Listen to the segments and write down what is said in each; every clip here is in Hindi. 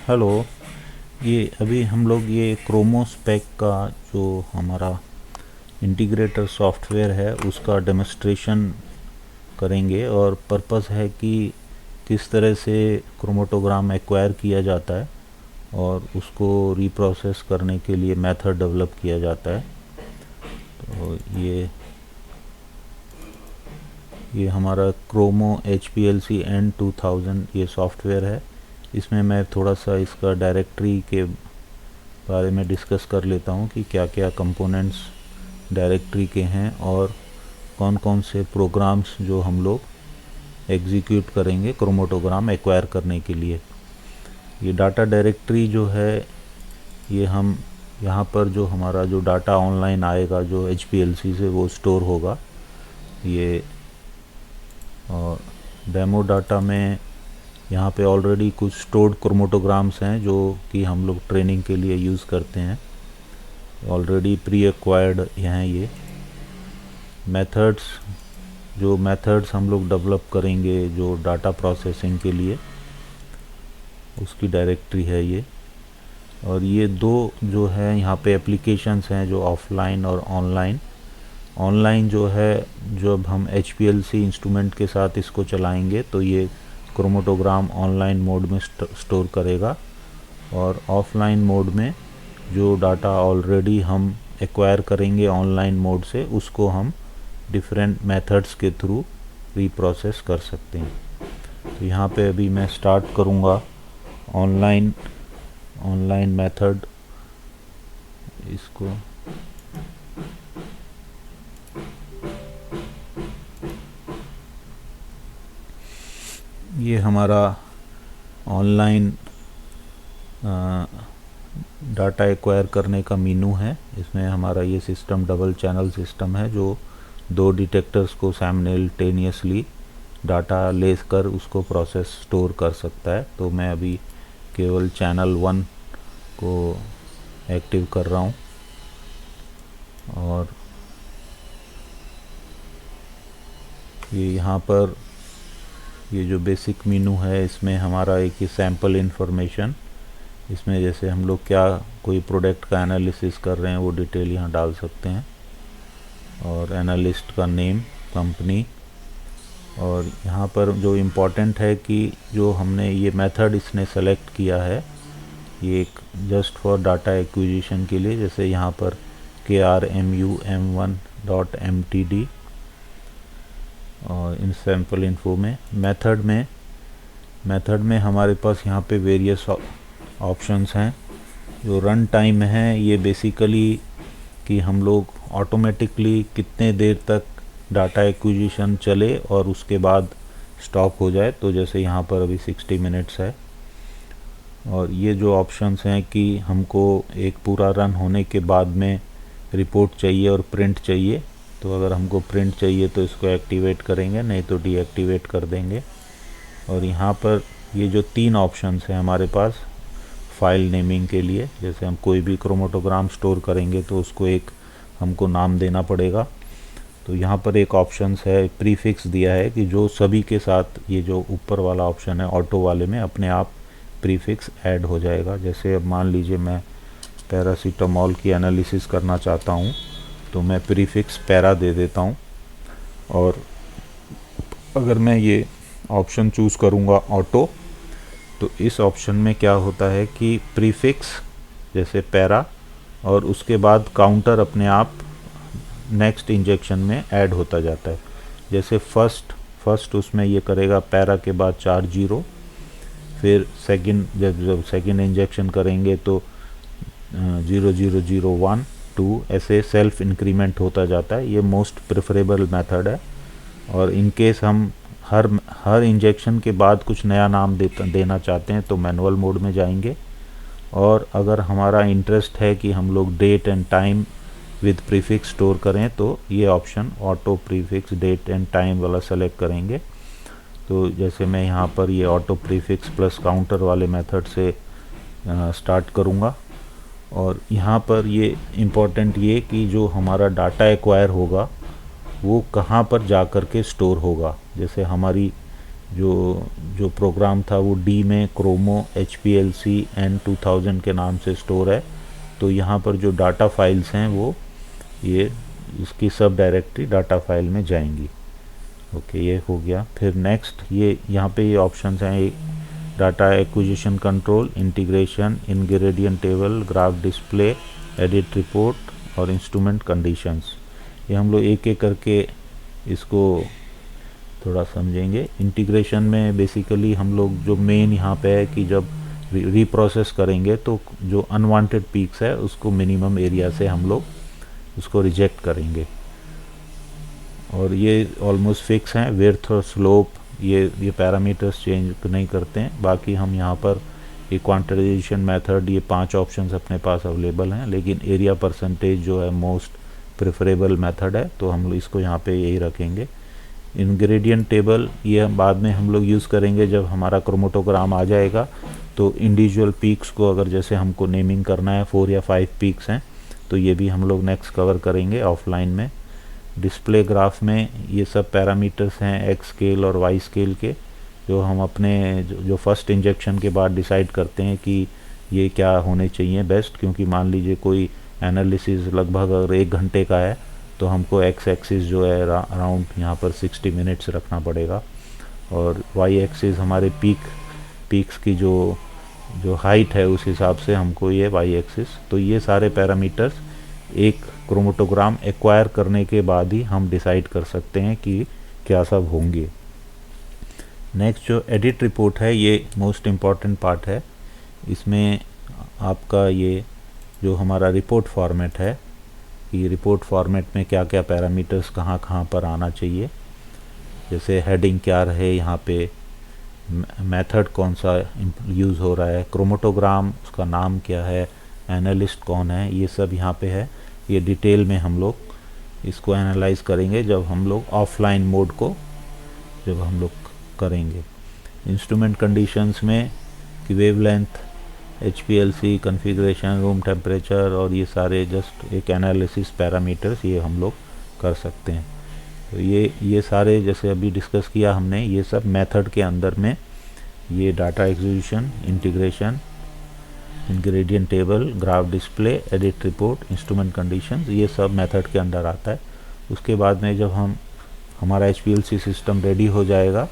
हेलो। ये अभी हम लोग ये क्रोमोस्पेक का जो हमारा इंटीग्रेटर सॉफ्टवेयर है उसका डेमोन्स्ट्रेशन करेंगे और पर्पस है कि किस तरह से क्रोमेटोग्राम एक्वायर किया जाता है और उसको रीप्रोसेस करने के लिए मेथड डेवलप किया जाता है। तो ये हमारा क्रोमो HPLC N2000 ये सॉफ्टवेयर है। इसमें मैं थोड़ा सा इसका डायरेक्टरी के बारे में डिस्कस कर लेता हूँ कि क्या क्या कंपोनेंट्स डायरेक्टरी के हैं और कौन कौन से प्रोग्राम्स जो हम लोग एग्जीक्यूट करेंगे क्रोमेटोग्राम एक्वायर करने के लिए। ये डाटा डायरेक्टरी जो है ये हम यहाँ पर जो हमारा जो डाटा ऑनलाइन आएगा जो HPLC से वो स्टोर होगा। ये और डेमो डाटा में यहाँ पे ऑलरेडी कुछ स्टोर्ड क्रोमेटोग्राम्स हैं जो कि हम लोग ट्रेनिंग के लिए यूज़ करते हैं। ऑलरेडी प्री एक्वायर्ड हैं ये मेथड्स। जो मेथड्स हम लोग डेवलप करेंगे जो डाटा प्रोसेसिंग के लिए उसकी डायरेक्टरी है ये। और ये दो जो है यहाँ पे एप्लीकेशंस हैं जो ऑफलाइन और ऑनलाइन। ऑनलाइन जो है जब हम HPLC इंस्ट्रूमेंट के साथ इसको चलाएंगे तो ये क्रोमेटोग्राम ऑनलाइन मोड में स्टोर करेगा और ऑफलाइन मोड में जो डाटा ऑलरेडी हम एक्वायर करेंगे ऑनलाइन मोड से उसको हम डिफरेंट मेथड्स के थ्रू रीप्रोसेस कर सकते हैं। तो यहाँ पे अभी मैं स्टार्ट करूँगा ऑनलाइन मेथड इसको। ये हमारा ऑनलाइन डाटा एक्वायर करने का मीनू है। इसमें हमारा ये सिस्टम डबल चैनल सिस्टम है जो दो डिटेक्टर्स को साइमल्टेनियसली डाटा लेकर उसको प्रोसेस स्टोर कर सकता है। तो मैं अभी केवल चैनल 1 को एक्टिव कर रहा हूँ और ये यहाँ पर ये जो बेसिक मीनू है इसमें हमारा एक ही सैम्पल इन्फॉर्मेशन, इसमें जैसे हम लोग क्या कोई प्रोडक्ट का एनालिसिस कर रहे हैं वो डिटेल यहाँ डाल सकते हैं और एनालिस्ट का नेम, कंपनी। और यहाँ पर जो इम्पोर्टेंट है कि जो हमने ये मेथड इसने सेलेक्ट किया है ये एक जस्ट फॉर डाटा एक्विजिशन के लिए, जैसे यहाँ पर KRMUM1.mtd और इन सैम्पल इन्फो में मेथड में हमारे पास यहाँ पे वेरियस ऑप्शंस हैं। जो रन टाइम है ये बेसिकली कि हम लोग ऑटोमेटिकली कितने देर तक डाटा एक्विजिशन चले और उसके बाद स्टॉप हो जाए। तो जैसे यहाँ पर अभी 60 मिनट्स है। और ये जो ऑप्शंस हैं कि हमको एक पूरा रन होने के बाद में रिपोर्ट चाहिए और प्रिंट चाहिए। तो अगर हमको प्रिंट चाहिए तो इसको एक्टिवेट करेंगे, नहीं तो डीएक्टिवेट कर देंगे। और यहाँ पर ये जो 3 ऑप्शंस हैं हमारे पास फाइल नेमिंग के लिए, जैसे हम कोई भी क्रोमेटोग्राम स्टोर करेंगे तो उसको एक हमको नाम देना पड़ेगा। तो यहाँ पर एक ऑप्शंस है प्रीफिक्स दिया है कि जो सभी के साथ ये जो ऊपर वाला ऑप्शन है ऑटो वाले में अपने आप प्रीफिक्स ऐड हो जाएगा। जैसे अब मान लीजिए मैं पैरासीटामोल की एनालिसिस करना चाहता हूँ तो मैं प्रीफिक्स पैरा दे देता हूँ। और अगर मैं ये ऑप्शन चूज़ करूँगा ऑटो तो इस ऑप्शन में क्या होता है कि प्रीफिक्स जैसे पैरा और उसके बाद काउंटर अपने आप नेक्स्ट इंजेक्शन में ऐड होता जाता है। जैसे फर्स्ट उसमें ये करेगा पैरा के बाद 4 जीरो, फिर जब सेकंड इंजेक्शन करेंगे तो 0001 2 ऐसे सेल्फ इंक्रीमेंट होता जाता है। ये मोस्ट प्रेफरेबल मेथड है। और इन केस हम हर इंजेक्शन के बाद कुछ नया नाम देना चाहते हैं तो मैनुअल मोड में जाएंगे। और अगर हमारा इंटरेस्ट है कि हम लोग date and time with prefix store करें तो ये option auto prefix date and time वाला सेलेक्ट करेंगे। तो जैसे मैं यहाँ पर ये ऑटो प्रीफिक्स प्लस काउंटर वाले मेथड से स्टार्ट करूँगा। और यहाँ पर ये इम्पोर्टेंट ये कि जो हमारा डाटा एक्वायर होगा वो कहाँ पर जा कर के स्टोर होगा। जैसे हमारी जो जो प्रोग्राम था वो डी में क्रोमो HPLC N2000 के नाम से स्टोर है। तो यहाँ पर जो डाटा फाइल्स हैं वो ये इसकी सब डायरेक्टरी डाटा फाइल में जाएंगी। ओके, ये हो गया। फिर नेक्स्ट ये यहाँ पे ये ऑप्शंस हैं, data acquisition control, integration, ingredient table, graph display, edit report और इंस्ट्रूमेंट कंडीशंस। ये हम लोग एक एक करके इसको थोड़ा समझेंगे। इंटीग्रेशन में बेसिकली हम लोग जो मेन यहाँ पे है कि जब रीप्रोसेस करेंगे तो जो अनवांटेड पीक्स है उसको मिनिमम एरिया से हम लोग उसको रिजेक्ट करेंगे। और ये ऑलमोस्ट फिक्स हैं, विड्थ और स्लोप ये पैरामीटर्स चेंज नहीं करते हैं। बाकी हम यहाँ पर ये क्वांटिटाइजेशन मेथड, ये 5 ऑप्शंस अपने पास अवेलेबल हैं, लेकिन एरिया परसेंटेज जो है मोस्ट प्रेफरेबल मेथड है, तो हम लोग इसको यहाँ पे यही रखेंगे। इंग्रेडिएंट टेबल ये बाद में हम लोग यूज़ करेंगे जब हमारा क्रोमेटोग्राम आ जाएगा। तो इंडिविजुअल पीक्स को अगर जैसे हमको नेमिंग करना है, 4 या 5 पीक्स हैं, तो ये भी हम लोग नेक्स्ट कवर करेंगे ऑफलाइन में। डिस्प्ले ग्राफ में ये सब पैरामीटर्स हैं एक्स स्केल और वाई स्केल के, जो हम अपने जो फर्स्ट इंजेक्शन के बाद डिसाइड करते हैं कि ये क्या होने चाहिए बेस्ट। क्योंकि मान लीजिए कोई एनालिसिस लगभग अगर 1 घंटे का है तो हमको एक्स एक्सिस जो है अराउंड यहाँ पर 60 मिनट्स रखना पड़ेगा, और वाई एक्सिस हमारे पीक्स की जो हाइट है उस हिसाब से हमको ये वाई एक्सिस। तो ये सारे पैरामीटर्स एक क्रोमेटोग्राम एक्वायर करने के बाद ही हम डिसाइड कर सकते हैं कि क्या सब होंगे। नेक्स्ट जो एडिट रिपोर्ट है, ये मोस्ट इम्पॉर्टेंट पार्ट है। इसमें आपका ये जो हमारा रिपोर्ट फॉर्मेट है, कि रिपोर्ट फॉर्मेट में क्या क्या पैरामीटर्स कहाँ कहाँ पर आना चाहिए, जैसे हेडिंग क्या रहे, यहाँ पे मेथड कौन सा यूज़ हो रहा है, क्रोमेटोग्राम उसका नाम क्या है, एनालिस्ट कौन है, ये सब यहाँ पे है। ये डिटेल में हम लोग इसको एनालाइज करेंगे जब हम लोग ऑफलाइन मोड को जब हम लोग करेंगे। इंस्ट्रूमेंट कंडीशंस में कि wavelength, HPLC, configuration, room temperature और ये सारे जस्ट एक एनालिसिस पैरामीटर्स ये हम लोग कर सकते हैं। तो ये सारे जैसे अभी डिस्कस किया हमने, ये सब मेथड के अंदर में ये data acquisition, integration, ingredient table, graph display, edit report, instrument conditions, ये सब मेथड के अंदर आता है। उसके बाद में जब हमारा HPLC सिस्टम रेडी हो जाएगा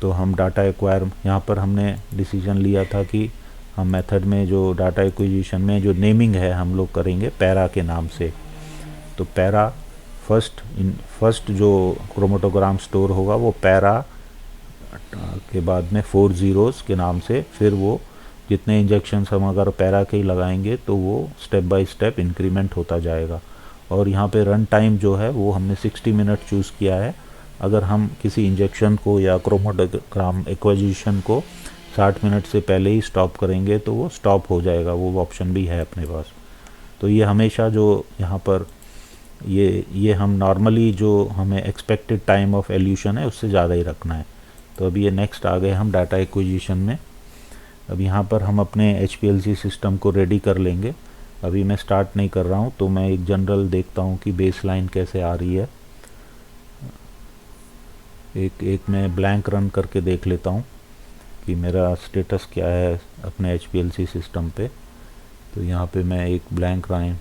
तो हम डाटा एक्वायर, यहाँ पर हमने डिसीजन लिया था कि हम मेथड में जो डाटा एक्विजिशन में जो नेमिंग है हम लोग करेंगे पैरा के नाम से। तो पैरा फर्स्ट जो क्रोमेटोग्राम स्टोर होगा वो पैरा के बाद में 4 ज़ीरोज़ के नाम से, फिर वो जितने इंजेक्शंस हम अगर पैरा के ही लगाएंगे तो वो स्टेप बाय स्टेप इंक्रीमेंट होता जाएगा। और यहाँ पे रन टाइम जो है वो हमने 60 मिनट चूज़ किया है। अगर हम किसी इंजेक्शन को या क्रोमेटोग्राम एक्विजिशन को 60 मिनट से पहले ही स्टॉप करेंगे तो वो स्टॉप हो जाएगा, वो ऑप्शन भी है अपने पास। तो ये हमेशा जो यहाँ पर ये हम नॉर्मली जो हमें एक्सपेक्टेड टाइम ऑफ एल्यूशन है उससे ज़्यादा ही रखना है। तो अभी ये नेक्स्ट आ गए हम डाटा एक्विजिशन में। अब यहाँ पर हम अपने HPLC सिस्टम को रेडी कर लेंगे। अभी मैं स्टार्ट नहीं कर रहा हूँ, तो मैं एक जनरल देखता हूँ कि बेसलाइन कैसे आ रही है। एक मैं ब्लैंक रन करके देख लेता हूँ कि मेरा स्टेटस क्या है अपने HPLC सिस्टम पे। तो यहाँ पे मैं एक ब्लैंक रन,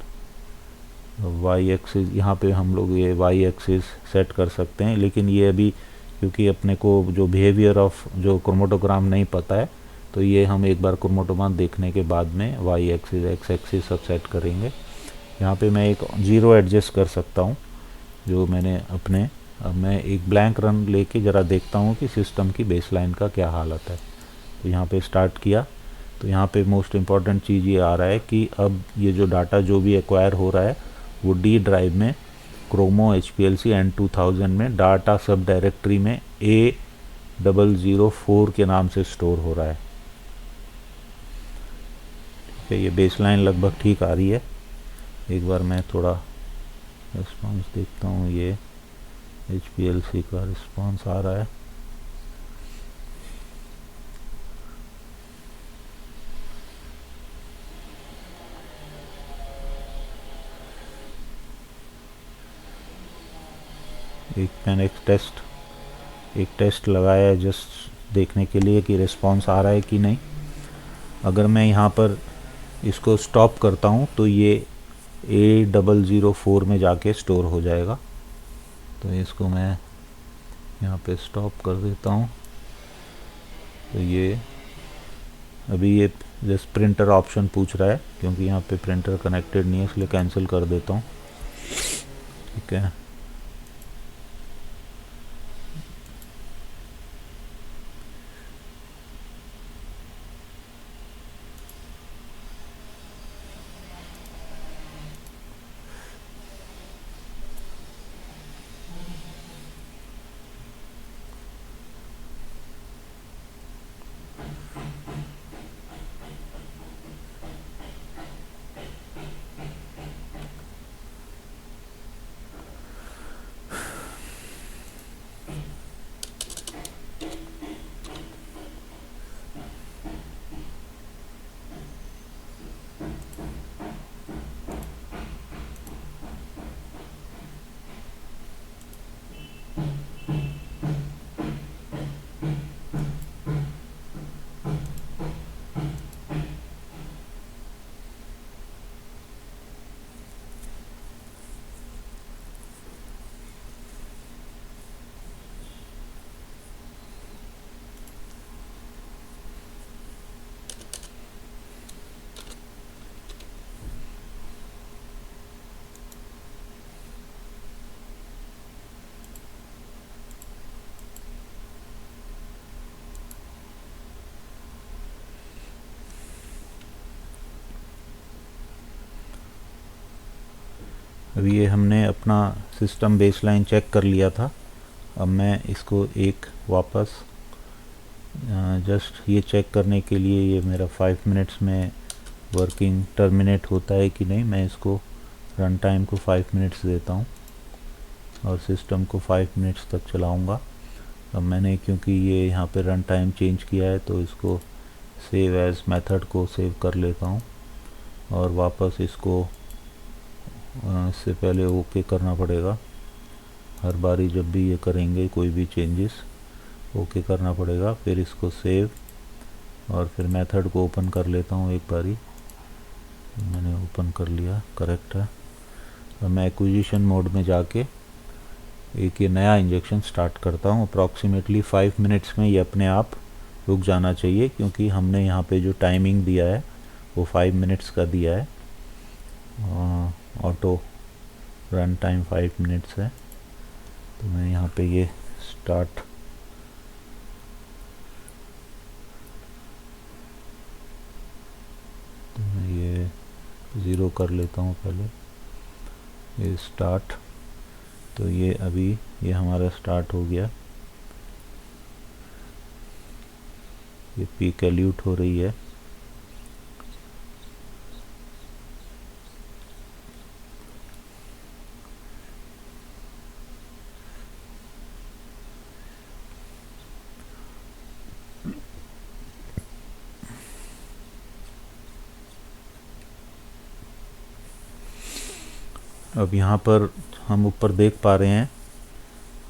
वाई एक्सिस, यहाँ पे हम लोग ये वाई एक्सिस सेट कर सकते हैं, लेकिन ये अभी क्योंकि अपने को जो बिहेवियर ऑफ जो क्रोमेटोग्राम नहीं पता है, तो ये हम एक बार क्रोमेटोग्राम देखने के बाद में वाई एक्सिस, एक्स एक्सिस सब सेट करेंगे। यहाँ पे मैं एक 0 एडजस्ट कर सकता हूँ जो मैंने अपने। अब मैं एक ब्लैंक रन लेके ज़रा देखता हूँ कि सिस्टम की बेसलाइन का क्या हालत है। तो यहाँ पे स्टार्ट किया, तो यहाँ पे मोस्ट इम्पॉर्टेंट चीज़ ये आ रहा है कि अब ये जो डाटा जो भी एक्वायर हो रहा है वो डी ड्राइव में क्रोमो HPLC N2000 में डाटा सब डायरेक्टरी में A004 के नाम से स्टोर हो रहा है। ठीक है, ये बेसलाइन लगभग ठीक आ रही है। एक बार मैं थोड़ा रिस्पॉन्स देखता हूँ, ये HPLC का रिस्पॉन्स आ रहा है। एक मैंने एक टेस्ट एक टेस्ट लगाया है जस्ट देखने के लिए कि रिस्पॉन्स आ रहा है कि नहीं। अगर मैं यहाँ पर इसको स्टॉप करता हूँ तो ये A004 में जाके स्टोर हो जाएगा। तो इसको मैं यहाँ पे स्टॉप कर देता हूँ। तो ये अभी ये जस्ट प्रिंटर ऑप्शन पूछ रहा है, क्योंकि यहाँ पे प्रिंटर कनेक्टेड नहीं है इसलिए कैंसिल कर देता हूँ। ठीक है, अभी ये हमने अपना सिस्टम बेसलाइन चेक कर लिया था। अब मैं इसको एक वापस जस्ट ये चेक करने के लिए, ये मेरा 5 मिनट्स में वर्किंग टर्मिनेट होता है कि नहीं, मैं इसको रन टाइम को 5 मिनट्स देता हूँ और सिस्टम को 5 मिनट्स तक चलाऊँगा। अब मैंने क्योंकि ये यहाँ पे रन टाइम चेंज किया है तो इसको सेव एज मेथड को सेव कर लेता हूँ और वापस इसको इससे पहले ओके करना पड़ेगा। हर बारी जब भी ये करेंगे कोई भी चेंजेस ओके करना पड़ेगा। फिर इसको सेव और फिर मेथड को ओपन कर लेता हूँ एक बारी। मैंने ओपन कर लिया, करेक्ट है। अब मैं एक्विजिशन मोड में जाके एक ये नया इंजेक्शन स्टार्ट करता हूँ। अप्रॉक्सीमेटली 5 मिनट्स में ये अपने आप रुक जाना चाहिए, क्योंकि हमने यहाँ पे जो टाइमिंग दिया है वो 5 मिनट्स का दिया है। ऑटो रन टाइम 5 मिनट्स है। तो मैं यहाँ पे ये स्टार्ट तो मैं ये 0 कर लेता हूँ पहले, ये स्टार्ट। तो ये अभी ये हमारा स्टार्ट हो गया। ये पीक एल्यूट हो रही है। अब यहाँ पर हम ऊपर देख पा रहे हैं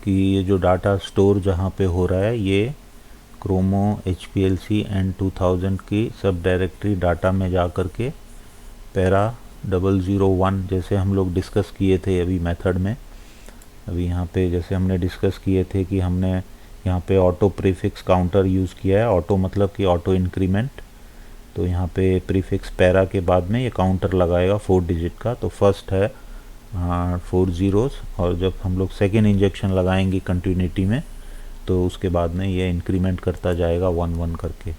कि ये जो डाटा स्टोर जहाँ पे हो रहा है ये क्रोमो HPLC N2000 की सब डायरेक्टरी डाटा में जा कर के पैरा 001 जैसे हम लोग डिस्कस किए थे अभी मेथड में। अभी यहाँ पे जैसे हमने डिस्कस किए थे कि हमने यहाँ पे ऑटो प्रीफिक्स काउंटर यूज़ किया है। ऑटो मतलब कि ऑटो इंक्रीमेंट। तो यहाँ पे प्रीफिक्स पैरा के बाद में ये काउंटर लगाएगा 4 डिजिट का। तो फर्स्ट है 4 ज़ीरोज़, और जब हम लोग सेकेंड इंजेक्शन लगाएंगे कंटिन्यूटी में तो उसके बाद में ये इंक्रीमेंट करता जाएगा 1-1 करके।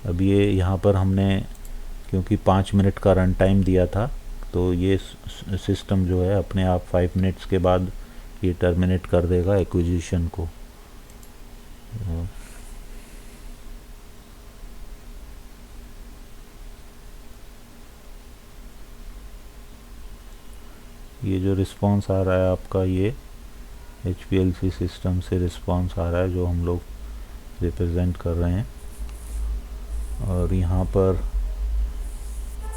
अब ये यहाँ पर हमने क्योंकि 5 मिनट का रन टाइम दिया था तो ये सिस्टम जो है अपने आप 5 मिनट्स के बाद ये टर्मिनेट कर देगा एक्विजिशन को। ये जो रिस्पांस आ रहा है आपका, ये HPLC सिस्टम से रिस्पांस आ रहा है जो हम लोग रिप्रेजेंट कर रहे हैं। और यहाँ पर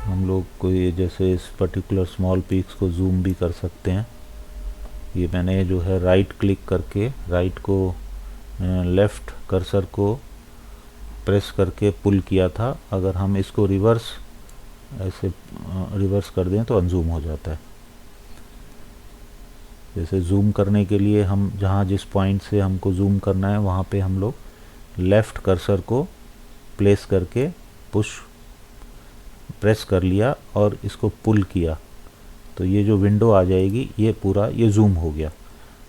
हम लोग कोई जैसे इस पर्टिकुलर स्मॉल पीक्स को जूम भी कर सकते हैं। ये मैंने जो है राइट क्लिक करके राइट को लेफ़्ट कर्सर को प्रेस करके पुल किया था। अगर हम इसको रिवर्स ऐसे रिवर्स कर दें तो अनजूम हो जाता है। जैसे जूम करने के लिए हम जहाँ जिस पॉइंट से हमको जूम करना है वहाँ पे हम लोग लेफ़्ट कर्सर को प्लेस करके पुश प्रेस कर लिया और इसको पुल किया तो ये जो विंडो आ जाएगी ये पूरा ये जूम हो गया।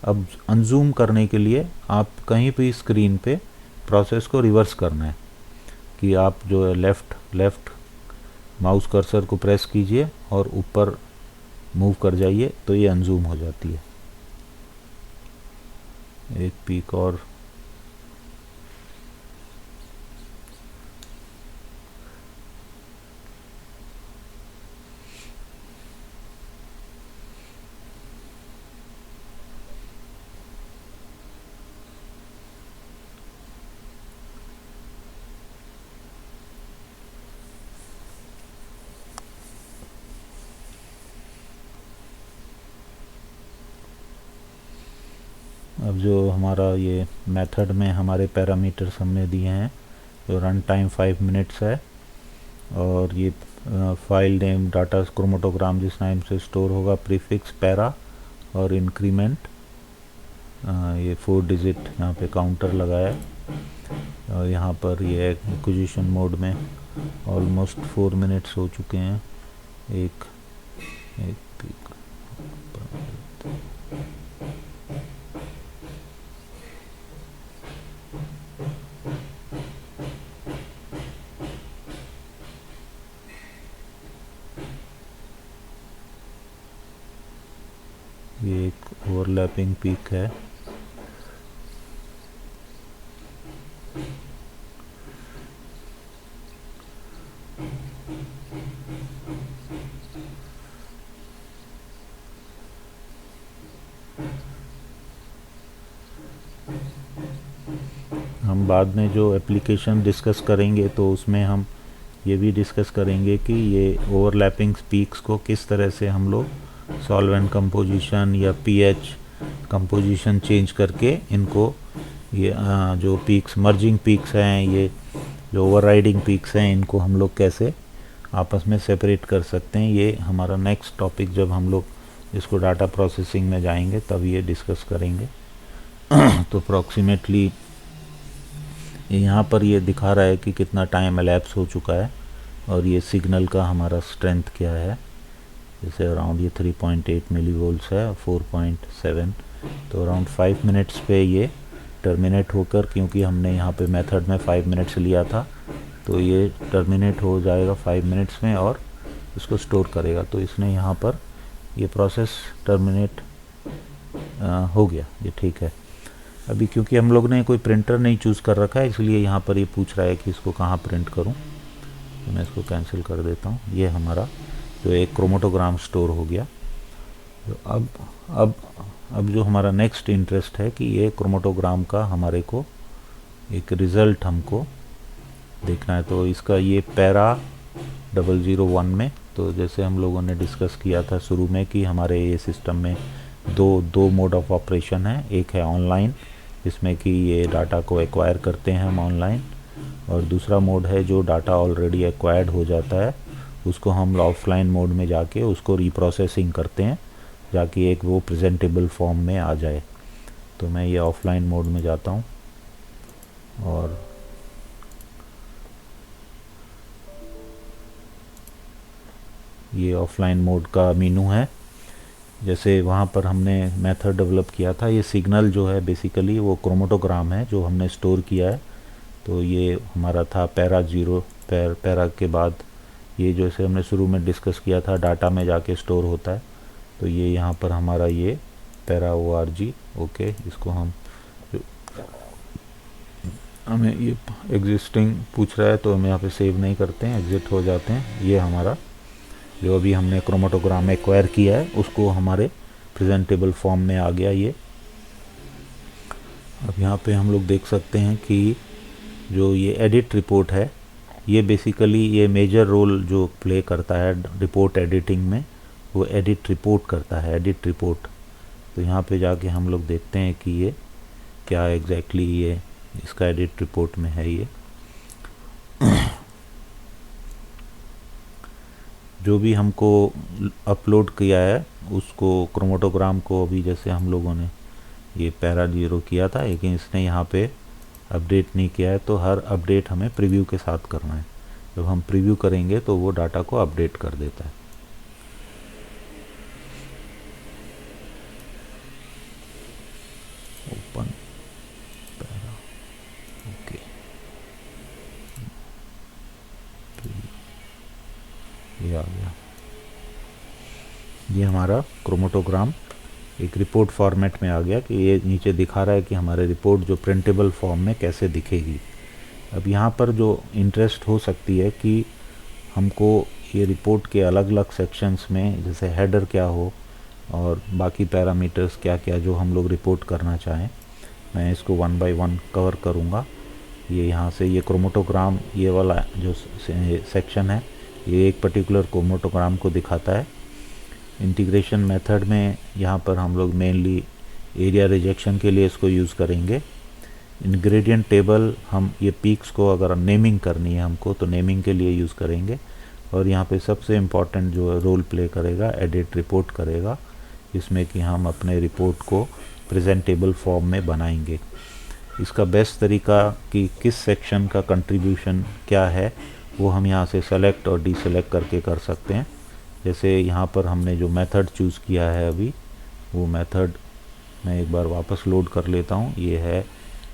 अब अनजूम करने के लिए आप कहीं भी स्क्रीन पे प्रोसेस को रिवर्स करना है कि आप जो है लेफ़्ट माउस कर्सर को प्रेस कीजिए और ऊपर मूव कर जाइए तो ये अनजूम हो जाती है। एक पीक और अब जो हमारा ये मेथड में हमारे पैरामीटर्स हमने दिए हैं जो रन टाइम 5 मिनट्स है और ये फाइल नेम डाटा क्रोमेटोग्राम जिस टाइम से स्टोर होगा प्रीफिक्स पैरा और इंक्रीमेंट ये 4 डिजिट यहाँ पे काउंटर लगाया है और यहाँ पर ये एक्विजिशन मोड में ऑलमोस्ट 4 मिनट्स हो चुके हैं। एक ये एक ओवरलैपिंग पीक है। हम बाद में जो एप्लीकेशन डिस्कस करेंगे तो उसमें हम ये भी डिस्कस करेंगे कि ये ओवरलैपिंग पीक्स को किस तरह से हम लोग सॉल्वेंट कंपोजिशन या पीएच कंपोजिशन चेंज करके इनको ये जो पीक्स मर्जिंग पीक्स हैं ये जो ओवरराइडिंग पीक्स हैं इनको हम लोग कैसे आपस में सेपरेट कर सकते हैं। ये हमारा नेक्स्ट टॉपिक जब हम लोग इसको डाटा प्रोसेसिंग में जाएंगे तब ये डिस्कस करेंगे। तो अप्रॉक्सीमेटली यहाँ पर ये दिखा रहा है कि कितना टाइम एलैप्स हो चुका है और ये सिग्नल का हमारा स्ट्रेंथ क्या है। जैसे अराउंड ये 3.8 मिली वोल्ट्स है 4.7 तो अराउंड 5 मिनट्स पे ये टर्मिनेट होकर क्योंकि हमने यहाँ पे मेथड में 5 मिनट्स लिया था तो ये टर्मिनेट हो जाएगा 5 मिनट्स में और इसको स्टोर करेगा। तो इसने यहाँ पर ये प्रोसेस टर्मिनेट हो गया, ये ठीक है। अभी क्योंकि हम लोग ने कोई प्रिंटर नहीं चूज़ कर रखा है इसलिए यहाँ पर ये पूछ रहा है कि इसको कहाँ प्रिंट करूँ तो मैं इसको कैंसिल कर देता हूँ। ये हमारा जो एक क्रोमेटोग्राम स्टोर हो गया। तो अब जो हमारा नेक्स्ट इंटरेस्ट है कि ये क्रोमेटोग्राम का हमारे को एक रिज़ल्ट हमको देखना है। तो इसका ये पैरा 001 में तो जैसे हम लोगों ने डिस्कस किया था शुरू में कि हमारे ये सिस्टम में दो मोड ऑफ ऑपरेशन है। एक है ऑनलाइन जिसमें कि ये डाटा को एक्वायर करते हैं हम ऑनलाइन और दूसरा मोड है जो डाटा ऑलरेडी एक्वायर्ड हो जाता है उसको हम ऑफलाइन मोड में जाके उसको रीप्रोसेसिंग करते हैं जाके एक वो प्रेजेंटेबल फॉर्म में आ जाए। तो मैं ये ऑफलाइन मोड में जाता हूँ और ये ऑफलाइन मोड का मीनू है। जैसे वहाँ पर हमने मेथड डेवलप किया था ये सिग्नल जो है बेसिकली वो क्रोमेटोग्राम है जो हमने स्टोर किया है। तो ये हमारा था पैरा 0 पैरा के बाद ये जैसे हमने शुरू में डिस्कस किया था डाटा में जाके स्टोर होता है। तो ये यहाँ पर हमारा ये पैरा org ओके इसको हमें ये एग्जिस्टिंग पूछ रहा है तो हम यहाँ पे सेव नहीं करते हैं, एग्जिट हो जाते हैं। ये हमारा जो अभी हमने क्रोमेटोग्राम एक्वायर किया है उसको हमारे प्रेजेंटेबल फॉर्म में आ गया ये। अब यहाँ पे हम लोग देख सकते हैं कि जो ये एडिट रिपोर्ट है ये बेसिकली ये मेजर रोल जो प्ले करता है रिपोर्ट एडिटिंग में वो एडिट रिपोर्ट करता है, एडिट रिपोर्ट। तो यहाँ पे जाके हम लोग देखते हैं कि क्या एग्जैक्टली ये इसका एडिट रिपोर्ट में है। ये जो भी हमको अपलोड किया है उसको क्रोमेटोग्राम को अभी जैसे हम लोगों ने ये पैरा 0 किया था, लेकिन इसने यहाँ पे अपडेट नहीं किया है, तो हर अपडेट हमें प्रीव्यू के साथ करना है। जब हम प्रीव्यू करेंगे तो वो डाटा को अपडेट कर देता है। ओपन पैरा, ओके, ये आ गया। ये हमारा क्रोमेटोग्राम एक रिपोर्ट फॉर्मेट में आ गया कि ये नीचे दिखा रहा है कि हमारे रिपोर्ट जो प्रिंटेबल फॉर्म में कैसे दिखेगी। अब यहाँ पर जो इंटरेस्ट हो सकती है कि हमको ये रिपोर्ट के अलग अलग सेक्शंस में, जैसे हेडर क्या हो और बाकी पैरामीटर्स क्या क्या जो हम लोग रिपोर्ट करना चाहें, मैं इसको 1 बाय 1 कवर करूँगा। ये यहाँ से ये क्रोमेटोग्राम, ये वाला जो सेक्शन है, ये एक पर्टिकुलर क्रोमेटोग्राम को दिखाता है। इंटीग्रेशन मेथड में यहाँ पर हम लोग मेनली एरिया रिजेक्शन के लिए इसको यूज़ करेंगे। इंग्रेडिएंट टेबल हम ये पीक्स को अगर नेमिंग करनी है हमको तो नेमिंग के लिए यूज़ करेंगे। और यहाँ पे सबसे इम्पॉर्टेंट जो रोल प्ले करेगा एडिट रिपोर्ट करेगा, इसमें कि हम अपने रिपोर्ट को प्रेजेंटेबल फॉर्म में बनाएंगे। इसका बेस्ट तरीका कि किस सेक्शन का कंट्रीब्यूशन क्या है वो हम यहाँ से सेलेक्ट और डीसेलेक्ट करके कर सकते हैं। जैसे यहाँ पर हमने जो मेथड चूज़ किया है अभी, वो मेथड मैं एक बार वापस लोड कर लेता हूँ। ये है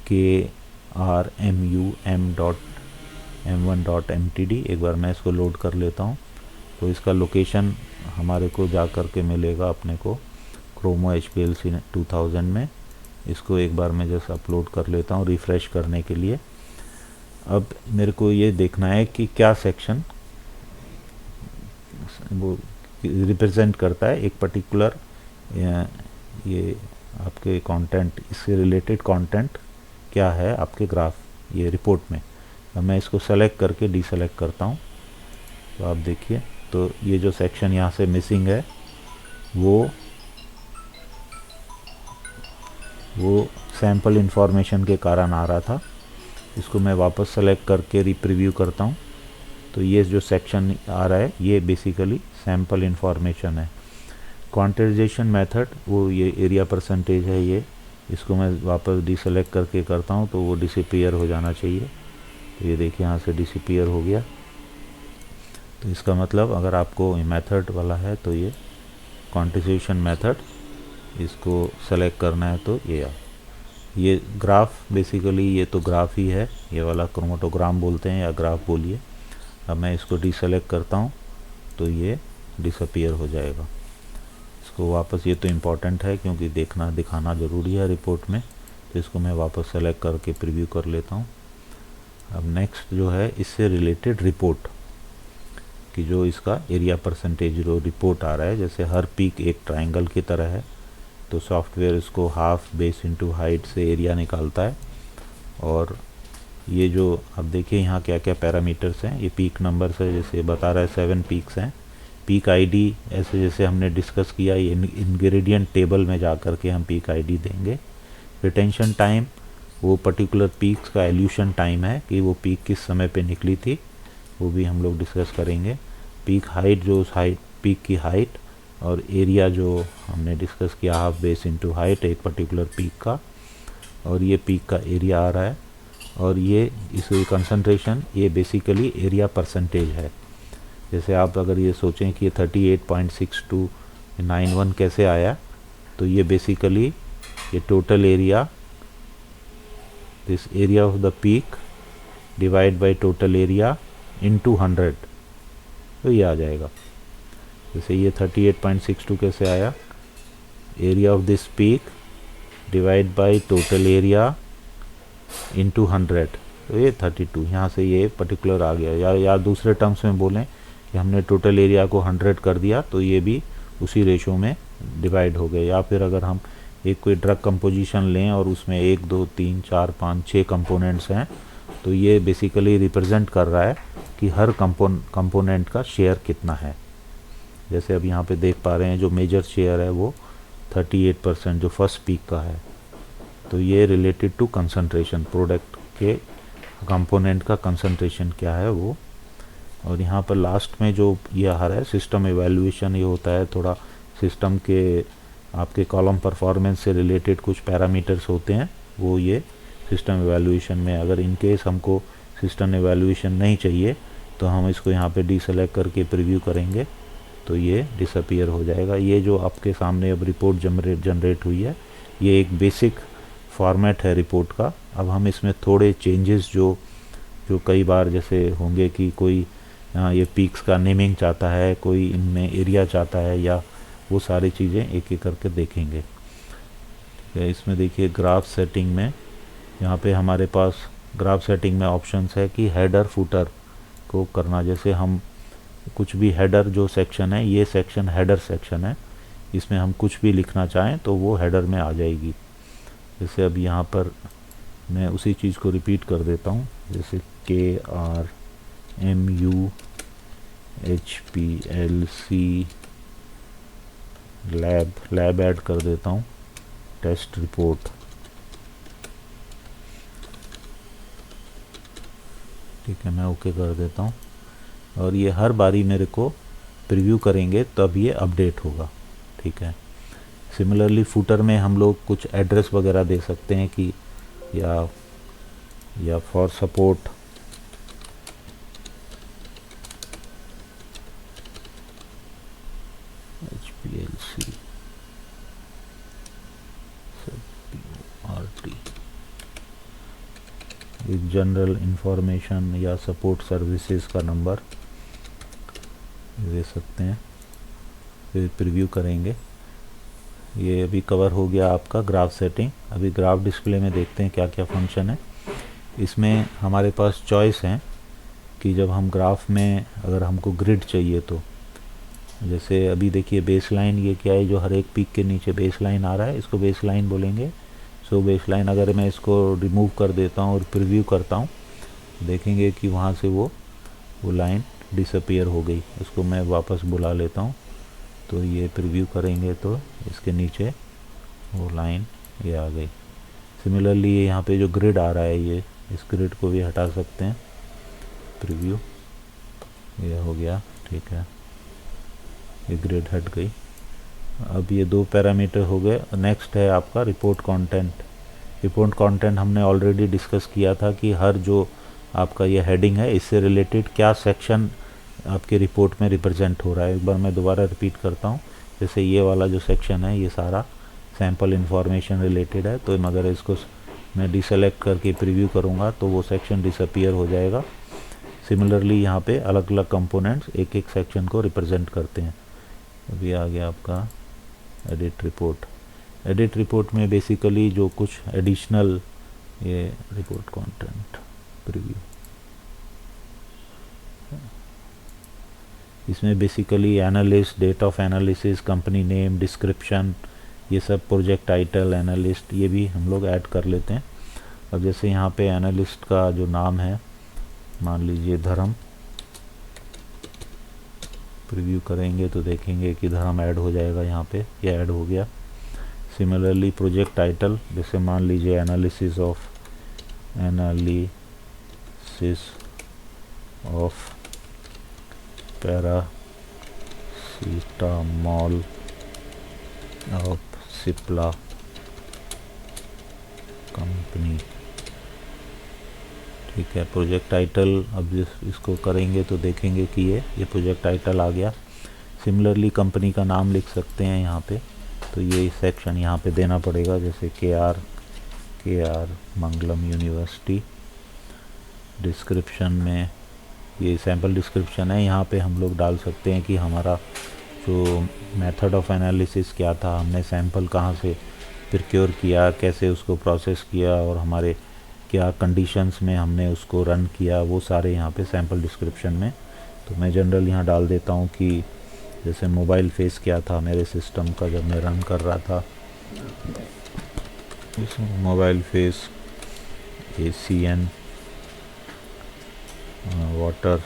KRMUM.M1.MTD। एक बार मैं इसको लोड कर लेता हूँ तो इसका लोकेशन हमारे को जा कर के मिलेगा अपने को क्रोमो HPLC 2000 में। इसको एक बार मैं जैसे अपलोड कर लेता हूँ रिफ़्रेश करने के लिए। अब मेरे को ये देखना है कि क्या सेक्शन वो रिप्रेजेंट करता है एक पर्टिकुलर ये आपके कंटेंट, इससे रिलेटेड कंटेंट क्या है आपके ग्राफ ये रिपोर्ट में। अब मैं इसको सेलेक्ट करके डीसेलेक्ट करता हूँ तो आप देखिए, तो ये जो सेक्शन यहाँ से मिसिंग है वो सैम्पल इंफॉर्मेशन के कारण आ रहा था। इसको मैं वापस सेलेक्ट करके रिप्रीव्यू करता हूँ तो ये जो सेक्शन आ रहा है ये बेसिकली सैम्पल इंफॉर्मेशन है। क्वांटिटाइजेशन मेथड वो ये एरिया परसेंटेज है, ये इसको मैं वापस डीसेलेक्ट करके करता हूँ तो वो डिसअपीयर हो जाना चाहिए। तो ये देखिए यहाँ से डिसअपीयर हो गया। तो इसका मतलब अगर आपको मेथड वाला है तो ये क्वांटिटाइजेशन मेथड, इसको सेलेक्ट करना है तो ये ग्राफ बेसिकली ये तो ग्राफ ही है, ये वाला क्रोमेटोग्राम बोलते हैं या ग्राफ बोलिए। अब मैं इसको डीसेलेक्ट करता हूँ तो ये डिसअपीयर हो जाएगा। इसको वापस, ये तो इम्पॉर्टेंट है क्योंकि दिखाना ज़रूरी है रिपोर्ट में, तो इसको मैं वापस सेलेक्ट करके प्रीव्यू कर लेता हूँ। अब नेक्स्ट जो है इससे रिलेटेड रिपोर्ट कि जो इसका एरिया परसेंटेज जो रिपोर्ट आ रहा है, जैसे हर पीक एक ट्रायंगल की तरह है तो सॉफ्टवेयर इसको हाफ बेस इनटू हाइट से एरिया निकालता है। और ये जो अब देखिए यहाँ क्या क्या पैरामीटर्स हैं, ये पीक नंबर से जैसे बता रहा है 7 पीक्स हैं। पीक आईडी ऐसे जैसे हमने डिस्कस किया, ये इंग्रेडिएंट टेबल में जा कर के हम पीक आईडी देंगे। रिटेंशन टाइम वो पर्टिकुलर पीक्स का एल्यूशन टाइम है कि वो पीक किस समय पे निकली थी, वो भी हम लोग डिस्कस करेंगे। पीक हाइट जो उस पीक की हाइट, और एरिया जो हमने डिस्कस किया हाफ बेस इनटू हाइट एक पर्टिकुलर पीक का, और ये पीक का एरिया आ रहा है। और ये इस कंसंट्रेशन ये बेसिकली एरिया परसेंटेज है। जैसे आप अगर ये सोचें कि ये 38.6291 कैसे आया, तो ये बेसिकली ये total area, this area of the peak divide by total area into 100, तो ये आ जाएगा। जैसे ये 38.62 कैसे आया, area of this peak divide by total area into 100, तो ये 32, यहाँ से ये पर्टिकुलर आ गया। या दूसरे टर्म्स में बोलें कि हमने टोटल एरिया को 100 कर दिया तो ये भी उसी रेशो में डिवाइड हो गए। या फिर अगर हम एक कोई ड्रग कंपोजिशन लें और उसमें 1 2 3 4 5 6 कंपोनेंट्स हैं, तो ये बेसिकली रिप्रेजेंट कर रहा है कि हर कंपोनेंट का शेयर कितना है। जैसे अब यहाँ पे देख पा रहे हैं जो मेजर शेयर है वो 38% जो फर्स्ट पीक का है। तो ये रिलेटेड टू कंसंट्रेशन, प्रोडक्ट के कंपोनेंट का कंसंट्रेशन क्या है वो। और यहाँ पर लास्ट में जो ये आ रहा है सिस्टम एवेल्यूएशन, ये होता है थोड़ा सिस्टम के आपके कॉलम परफॉर्मेंस से रिलेटेड कुछ पैरामीटर्स होते हैं, वो ये सिस्टम एवेल्यूएशन में, अगर इन केस हमको सिस्टम एवेल्यूएशन नहीं चाहिए तो हम इसको यहाँ पे डीसेलेक्ट करके प्रीव्यू करेंगे तो ये डिसअपीयर हो जाएगा। ये जो आपके सामने अब रिपोर्ट जनरेट हुई है, ये एक बेसिक फॉर्मेट है रिपोर्ट का। अब हम इसमें थोड़े चेंजेस जो कई बार जैसे होंगे कि कोई ये पीक्स का नेमिंग चाहता है, कोई इनमें एरिया चाहता है, या वो सारी चीज़ें एक एक करके देखेंगे। इसमें देखिए ग्राफ सेटिंग में, यहाँ पे हमारे पास ग्राफ सेटिंग में ऑप्शंस है कि हेडर फुटर को करना। जैसे हम कुछ भी हेडर जो सेक्शन है, ये सेक्शन हेडर सेक्शन है, इसमें हम कुछ भी लिखना चाहें तो वो हेडर में आ जाएगी। जैसे अब यहाँ पर मैं उसी चीज़ को रिपीट कर देता हूँ, जैसे KRMUHPLC लैब ऐड कर देता हूँ, टेस्ट रिपोर्ट, ठीक है, मैं ओके कर देता हूँ। और ये हर बारी मेरे को प्रीव्यू करेंगे तब ये अपडेट होगा, ठीक है। सिमिलरली फुटर में हम लोग कुछ एड्रेस वगैरह दे सकते हैं कि या फॉर सपोर्ट HPLC RT, एक जनरल इंफॉर्मेशन या सपोर्ट सर्विसेज का नंबर दे सकते हैं, फिर प्रीव्यू करेंगे। ये अभी कवर हो गया आपका ग्राफ सेटिंग। अभी ग्राफ डिस्प्ले में देखते हैं क्या क्या फंक्शन है। इसमें हमारे पास चॉइस है कि जब हम ग्राफ में अगर हमको ग्रिड चाहिए तो, जैसे अभी देखिए बेसलाइन ये क्या है, जो हर एक पीक के नीचे बेसलाइन आ रहा है, इसको बेसलाइन बोलेंगे। सो बेसलाइन अगर मैं इसको रिमूव कर देता हूँ और प्रीव्यू करता हूँ, देखेंगे कि वहाँ से वो लाइन डिसअपीयर हो गई। उसको मैं वापस बुला लेता हूँ, तो ये प्रीव्यू करेंगे तो इसके नीचे वो लाइन ये आ गई। सिमिलरली ये यहाँ पे जो ग्रिड आ रहा है, ये इस ग्रिड को भी हटा सकते हैं, प्रीव्यू, ये हो गया, ठीक है, ये ग्रिड हट गई। अब ये दो पैरामीटर हो गए। नेक्स्ट है आपका रिपोर्ट कंटेंट। रिपोर्ट कंटेंट हमने ऑलरेडी डिस्कस किया था कि हर जो आपका ये हेडिंग है, इससे रिलेटेड क्या सेक्शन आपके रिपोर्ट में रिप्रेजेंट हो रहा है। एक बार मैं दोबारा रिपीट करता हूँ, जैसे ये वाला जो सेक्शन है ये सारा सैम्पल इंफॉर्मेशन रिलेटेड है, तो अगर इसको मैं डिसेलेक्ट करके प्रीव्यू करूँगा तो वो सेक्शन डिसअपीयर हो जाएगा। सिमिलरली यहाँ पे अलग अलग कंपोनेंट्स एक एक सेक्शन को रिप्रेजेंट करते हैं। अभी आ गया आपका एडिट रिपोर्ट। एडिट रिपोर्ट में बेसिकली जो कुछ एडिशनल ये रिपोर्ट कंटेंट प्रीव्यू, इसमें basically analyst, date of analysis, company name, description, ये सब, प्रोजेक्ट टाइटल, एनालिस्ट, ये भी हम लोग ऐड कर लेते हैं। अब जैसे यहाँ पे एनालिस्ट का जो नाम है, मान लीजिए धर्म, प्रीव्यू करेंगे तो देखेंगे कि धर्म ऐड हो जाएगा, यहाँ पे ये ऐड हो गया। सिमिलरली प्रोजेक्ट टाइटल, जैसे मान लीजिए analysis of paracetamol of Cipla company, ठीक है, प्रोजेक्ट टाइटल। अब इसको करेंगे तो देखेंगे कि ये प्रोजेक्ट टाइटल आ गया। सिमिलरली कंपनी का नाम लिख सकते हैं यहाँ पे, तो ये सेक्शन यहाँ पे देना पड़ेगा, जैसे के आर मंगलम यूनिवर्सिटी। डिस्क्रिप्शन में ये सैम्पल डिस्क्रिप्शन है, यहाँ पे हम लोग डाल सकते हैं कि हमारा जो मेथड ऑफ एनालिसिस क्या था, हमने सैंपल कहाँ से प्रोक्योर किया, कैसे उसको प्रोसेस किया, और हमारे क्या कंडीशंस में हमने उसको रन किया, वो सारे यहाँ पे सैम्पल डिस्क्रिप्शन में। तो मैं जनरल यहाँ डाल देता हूँ कि जैसे मोबाइल फेस क्या था मेरे सिस्टम का जब मैं रन कर रहा था, मोबाइल फेस ACN वाटर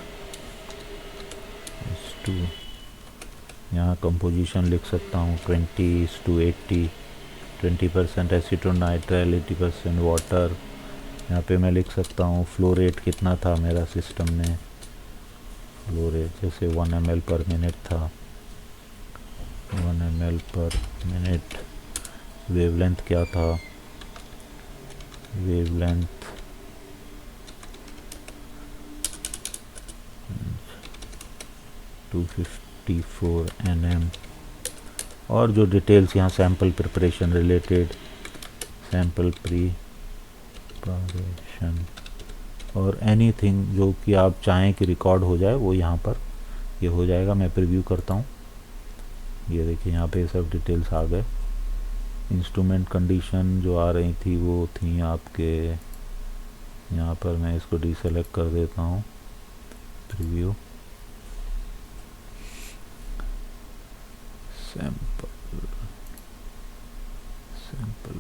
2, यहाँ कंपोजिशन लिख सकता हूँ 20:80 20% एसीटोनाइट्राइल, 80% वाटर। यहाँ पे मैं लिख सकता हूँ फ्लो रेट कितना था मेरा सिस्टम में। फ्लो रेट जैसे 1 ml पर मिनट था, 1 ml पर मिनट। वेवलेंथ क्या था, वेवलेंथ 254 nm। और जो डिटेल्स यहाँ sample preparation related, sample preparation और एनीथिंग जो कि आप चाहें कि रिकॉर्ड हो जाए वो यहाँ पर ये हो जाएगा। मैं प्रीव्यू करता हूँ, ये देखिए यहाँ पे सब डिटेल्स आ गए। इंस्ट्रूमेंट कंडीशन जो आ रही थी वो थी आपके यहाँ पर, मैं इसको डीसेलेक्ट कर देता हूँ। Preview, sample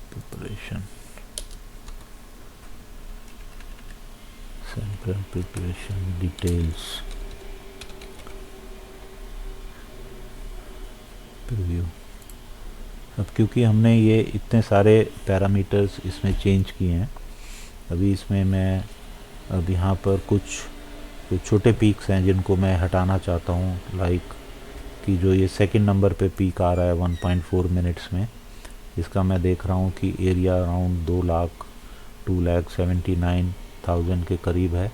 preparation, sample preparation details, preview. अब क्योंकि हमने ये इतने सारे पैरामीटर्स इसमें चेंज किए हैं, अभी इसमें मैं अब यहाँ पर कुछ छोटे पीक्स हैं जिनको मैं हटाना चाहता हूँ। लाइक कि जो ये सेकंड नंबर पे पीक आ रहा है 1.4 मिनट्स में, इसका मैं देख रहा हूँ कि एरिया अराउंड 2,79,000 के करीब है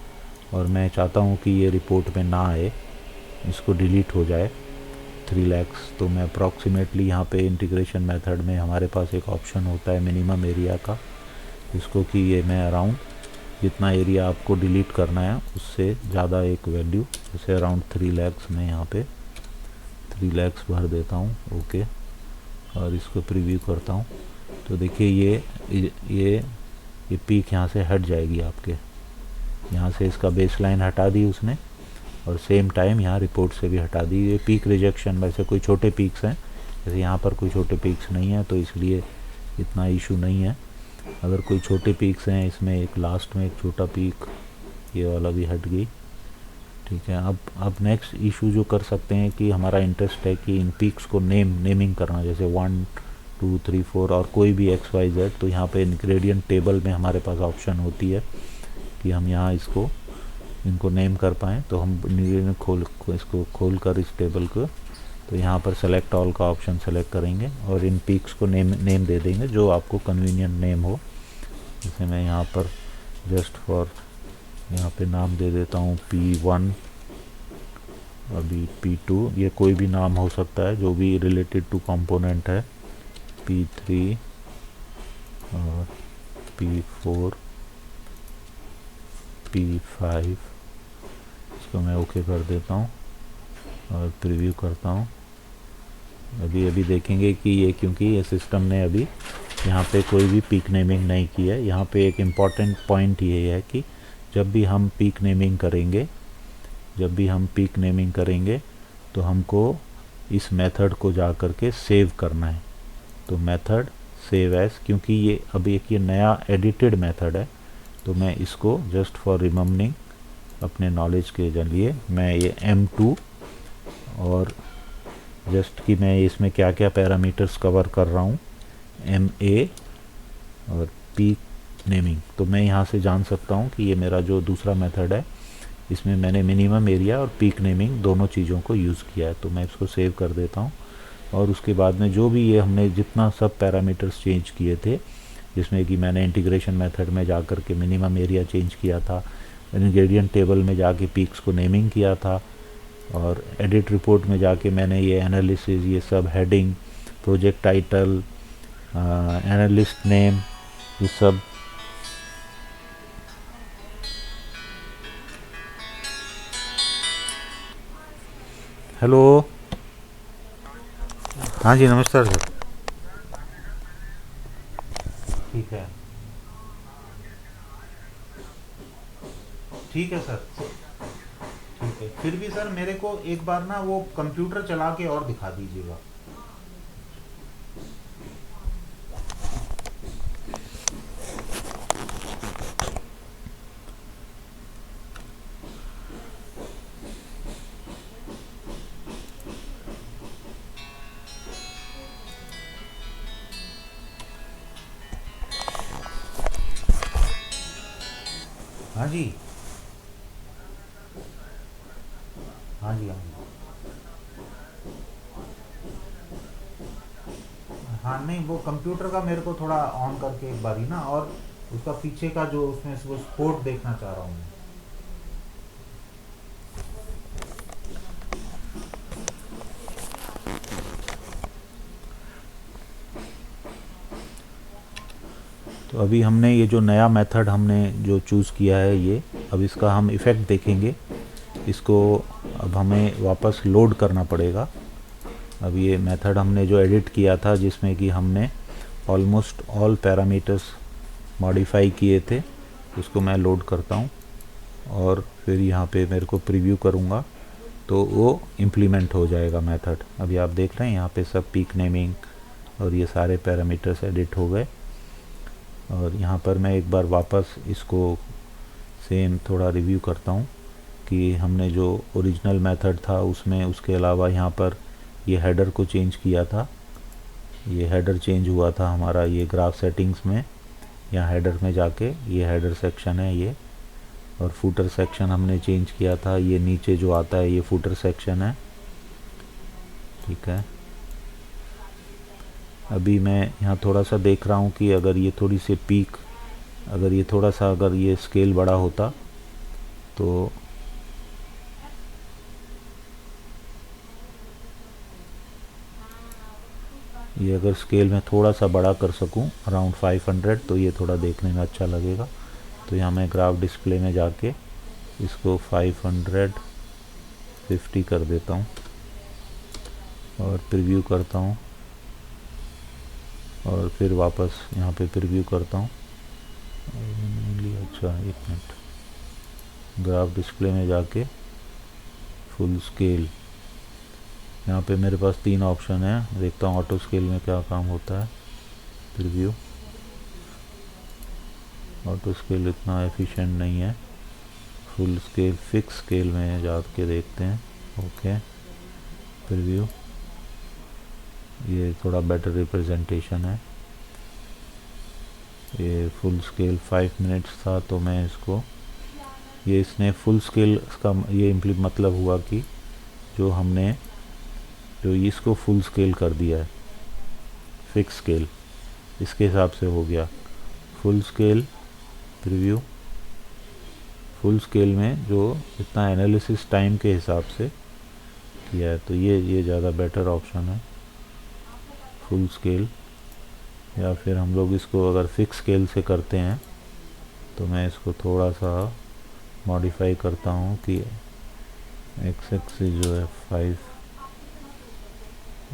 और मैं चाहता हूँ कि ये रिपोर्ट में ना आए, इसको डिलीट हो जाए 3 lakhs। तो मैं अप्रॉक्सीमेटली यहाँ पे इंटीग्रेशन मेथड में हमारे पास एक ऑप्शन होता है मिनिमम एरिया का, जिसको कि ये मैं अराउंड जितना एरिया आपको डिलीट करना है उससे ज़्यादा एक वैल्यू, जैसे अराउंड 3 lakhs में यहाँ पे 3 lakhs भर देता हूँ। ओके, और इसको प्रीव्यू करता हूँ तो देखिए ये पीक यहाँ से हट जाएगी आपके, यहाँ से इसका बेसलाइन हटा दी उसने और सेम टाइम यहाँ रिपोर्ट से भी हटा दी। ये पीक रिजेक्शन, वैसे कोई छोटे पीक्स हैं, जैसे यहाँ पर कोई छोटे पीक्स नहीं है तो इसलिए इतना इशू नहीं है। अगर कोई छोटे पीक्स हैं, इसमें एक लास्ट में एक छोटा पीक ये वाला भी हट गई, ठीक है। अब नेक्स्ट इशू जो कर सकते हैं कि हमारा इंटरेस्ट है कि इन पीक्स को नेमिंग करना, जैसे 1 2 3 4 और कोई भी XYZ। तो यहाँ पे इंग्रेडिएंट टेबल में हमारे पास ऑप्शन होती है कि हम यहाँ इनको नेम कर पाएँ। तो हम इसको खोल कर इस टेबल को, तो यहाँ पर सेलेक्ट ऑल का ऑप्शन सेलेक्ट करेंगे और इन पीक्स को नेम दे देंगे जो आपको कन्वीनियंट नेम हो। जैसे मैं यहाँ पर जस्ट फॉर यहाँ पे नाम दे देता हूँ P1, अभी P2, ये कोई भी नाम हो सकता है जो भी रिलेटेड टू कंपोनेंट है, P3 और P4, P5। इसको मैं ओके कर देता हूँ और प्रीव्यू करता हूँ। अभी देखेंगे कि ये, क्योंकि ये सिस्टम ने अभी यहाँ पे कोई भी पीक नेमिंग नहीं की है। यहाँ पे एक इम्पॉर्टेंट पॉइंट ये है कि जब भी हम पीक नेमिंग करेंगे तो हमको इस मेथड को जा कर के सेव करना है। तो मेथड सेव एज, क्योंकि ये अभी एक ये नया एडिटेड मेथड है, तो मैं इसको जस्ट फॉर रिमेम्बरिंग अपने नॉलेज के लिए मैं ये M2 और जस्ट कि मैं इसमें क्या क्या पैरामीटर्स कवर कर रहा हूँ, MA और पीक नेमिंग। तो मैं यहाँ से जान सकता हूँ कि ये मेरा जो दूसरा मेथड है इसमें मैंने मिनिमम एरिया और पीक नेमिंग दोनों चीज़ों को यूज़ किया है। तो मैं इसको सेव कर देता हूँ और उसके बाद में जो भी ये हमने जितना सब पैरामीटर्स चेंज किए थे, जिसमें कि मैंने इंटीग्रेशन मेथड में जा कर के मिनिमम एरिया चेंज किया था, इंग्रेडिएंट टेबल में जाके पीक्स को नेमिंग किया था और एडिट रिपोर्ट में जाके मैंने ये एनालिसिस, ये सब heading, project title, analyst name, ये सब हेलो, हाँ जी नमस्कार सर। ठीक है, ठीक है सर, ठीक है। फिर भी सर मेरे को एक बार ना वो कंप्यूटर चला के और दिखा दीजिएगा। हाँ जी, हाँ जी, हाँ जी। हाँ नहीं, वो कंप्यूटर का मेरे को थोड़ा ऑन करके एक बारी ना, और उसका पीछे का जो उसमें से वो स्पोर्ट देखना चाह रहा हूँ मैं। तो अभी हमने ये जो नया मेथड हमने जो चूज़ किया है ये, अब इसका हम इफ़ेक्ट देखेंगे। इसको अब हमें वापस लोड करना पड़ेगा। अब ये मेथड हमने जो एडिट किया था जिसमें कि हमने ऑलमोस्ट ऑल पैरामीटर्स मॉडिफाई किए थे, उसको मैं लोड करता हूँ और फिर यहाँ पे मेरे को प्रीव्यू करूँगा तो वो इम्प्लीमेंट हो जाएगा मेथड। अभी आप देख रहे हैं यहाँ पे सब पीक नेमिंग और ये सारे पैरामीटर्स एडिट हो गए। और यहाँ पर मैं एक बार वापस इसको सेम थोड़ा रिव्यू करता हूँ कि हमने जो ओरिजिनल मेथड था उसमें उसके अलावा यहाँ पर ये हेडर को चेंज किया था। ये हेडर चेंज हुआ था हमारा ये ग्राफ सेटिंग्स में, यहाँ हेडर में जाके ये हेडर सेक्शन है ये, और फूटर सेक्शन हमने चेंज किया था, ये नीचे जो आता है ये फूटर सेक्शन है। ठीक है, अभी मैं यहाँ थोड़ा सा देख रहा हूँ कि अगर ये थोड़ी सी पीक, अगर ये थोड़ा सा अगर ये स्केल बड़ा होता तो ये अगर स्केल में थोड़ा सा बड़ा कर सकूं अराउंड 500 तो ये थोड़ा देखने में अच्छा लगेगा। तो यहाँ मैं ग्राफ डिस्प्ले में जाके इसको 550 कर देता हूँ और प्रीव्यू करता हूँ और फिर वापस यहाँ पे प्रीव्यू करता हूँ। अच्छा एक मिनट, ग्राफ डिस्प्ले में जाके फुल स्केल, यहाँ पे मेरे पास 3 ऑप्शन है, देखता हूँ ऑटो स्केल में क्या काम होता है। प्रीव्यू, ऑटो स्केल इतना एफिशिएंट नहीं है, फुल स्केल फिक्स स्केल में जाके देखते हैं। ओके, प्रीव्यू, ये थोड़ा बेटर रिप्रेजेंटेशन है। ये फुल स्केल 5 मिनट्स था तो मैं इसको, ये इसने फुल स्केल का ये मतलब हुआ कि जो हमने जो इसको फुल स्केल कर दिया है, फिक्स स्केल इसके हिसाब से हो गया। Full scale preview, full scale में जो इतना एनालिसिस टाइम के हिसाब से किया है तो ये ज़्यादा बेटर ऑप्शन है, फुल स्केल। या फिर हम लोग इसको अगर फिक्स स्केल से करते हैं तो मैं इसको थोड़ा सा मॉडिफाई करता हूँ कि एक्स एक्सिस जो है 5,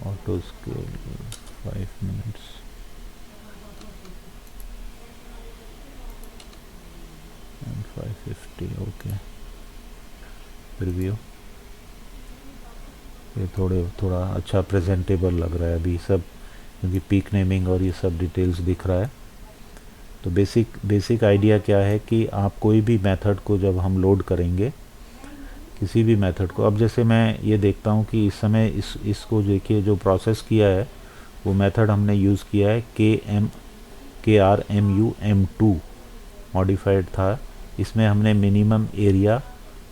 auto scale 5 minutes and 550। Okay, preview, ये थोड़ा अच्छा प्रेजेंटेबल लग रहा है अभी सब, क्योंकि पीक नेमिंग और ये सब डिटेल्स दिख रहा है। तो बेसिक आइडिया क्या है कि आप कोई भी मेथड को जब हम लोड करेंगे, किसी भी मेथड को, अब जैसे मैं ये देखता हूँ कि इस समय इसको देखिए जो प्रोसेस किया है वो मेथड हमने यूज़ किया है KRMU-M2 मॉडिफाइड था। इसमें हमने मिनिमम एरिया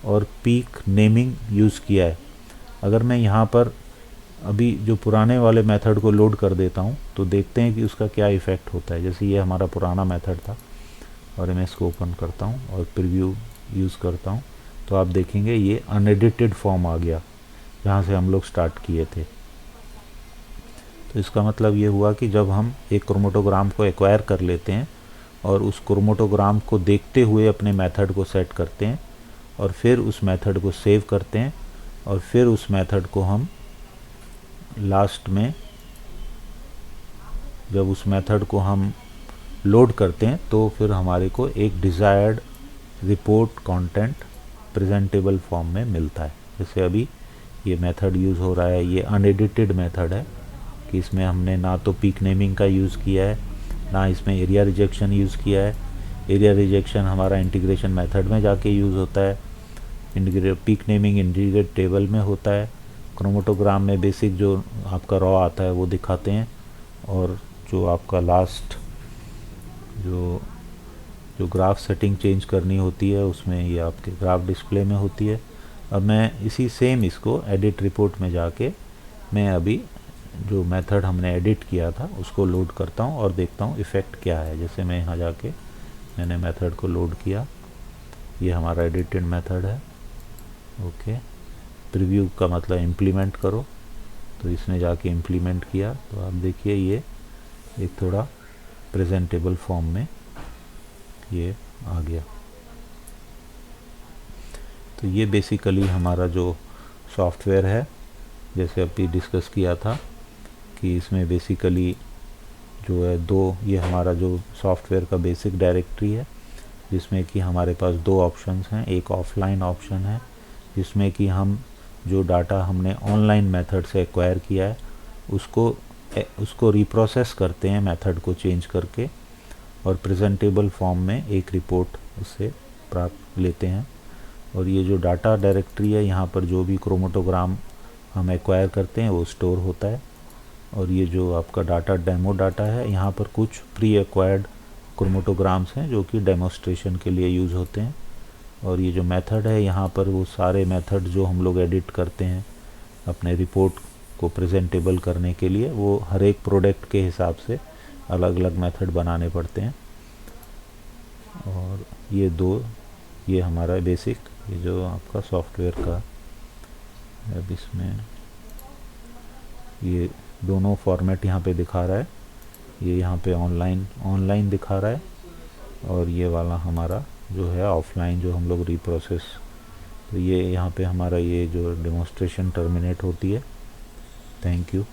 और पीक नेमिंग यूज़ किया है। अगर मैं यहाँ पर अभी जो पुराने वाले मेथड को लोड कर देता हूँ तो देखते हैं कि उसका क्या इफ़ेक्ट होता है। जैसे ये हमारा पुराना मेथड था और मैं इसको ओपन करता हूँ और प्रीव्यू यूज़ करता हूँ तो आप देखेंगे ये अनएडिटेड फॉर्म आ गया जहाँ से हम लोग स्टार्ट किए थे। तो इसका मतलब ये हुआ कि जब हम एक क्रोमोटोग्राम को एक्वायर कर लेते हैं और उस क्रोमोटोग्राम को देखते हुए अपने मेथड को सेट करते हैं और फिर उस मेथड को सेव करते हैं और फिर उस मेथड को हम लास्ट में जब उस मेथड को हम लोड करते हैं तो फिर हमारे को एक desired report content presentable form में मिलता है। जैसे अभी ये मेथड यूज़ हो रहा है, ये अनएडिटेड मेथड है कि इसमें हमने ना तो पीक नेमिंग का यूज़ किया है ना इसमें एरिया रिजेक्शन यूज़ किया है। एरिया रिजेक्शन हमारा इंटीग्रेशन मेथड में जाके यूज़ होता है, पीक नेमिंग इंटीग्रेट टेबल में होता है। क्रोमोटोग्राम में बेसिक जो आपका रॉ आता है वो दिखाते हैं और जो आपका लास्ट जो जो ग्राफ सेटिंग चेंज करनी होती है उसमें ये आपके ग्राफ डिस्प्ले में होती है। अब मैं इसी सेम इसको एडिट रिपोर्ट में जाके मैं अभी जो मेथड हमने एडिट किया था उसको लोड करता हूँ और देखता हूँ इफ़ेक्ट क्या है। जैसे मैं यहाँ जाके मैंने मेथड को लोड किया, ये हमारा एडिटेड मेथड है। ओके, प्रीव्यू का मतलब इम्प्लीमेंट करो, तो इसने जाके इम्प्लीमेंट किया तो आप देखिए ये एक थोड़ा प्रेजेंटेबल फॉर्म में ये आ गया। तो ये बेसिकली हमारा जो सॉफ्टवेयर है, जैसे अभी डिस्कस किया था कि इसमें बेसिकली जो है ये हमारा जो सॉफ्टवेयर का बेसिक डायरेक्टरी है, जिसमें कि हमारे पास दो ऑप्शंस हैं। एक ऑफलाइन ऑप्शन है जिसमें कि हम जो डाटा हमने ऑनलाइन मेथड से एक्वायर किया है उसको रिप्रोसेस करते हैं मेथड को चेंज करके, और प्रेजेंटेबल फॉर्म में एक रिपोर्ट उससे प्राप्त लेते हैं। और ये जो डाटा डायरेक्टरी है, यहाँ पर जो भी क्रोमेटोग्राम हम एक्वायर करते हैं वो स्टोर होता है। और ये जो आपका डाटा डेमो डाटा है, यहाँ पर कुछ प्री एक्वायर्ड क्रोमेटोग्राम्स हैं जो कि डेमोस्ट्रेशन के लिए यूज़ होते हैं। और ये जो मेथड है, यहाँ पर वो सारे मेथड जो हम लोग एडिट करते हैं अपने रिपोर्ट को प्रेजेंटेबल करने के लिए, वो हर एक प्रोडक्ट के हिसाब से अलग अलग मेथड बनाने पड़ते हैं। और ये हमारा बेसिक, ये जो आपका सॉफ्टवेयर का, अब इसमें ये दोनों फॉर्मेट यहाँ पे दिखा रहा है। ये यहाँ पे ऑनलाइन दिखा रहा है, और ये वाला हमारा जो है ऑफलाइन, जो हम लोग रिप्रोसेस। तो ये यहाँ पे हमारा ये जो डेमोस्ट्रेशन टर्मिनेट होती है। Thank you.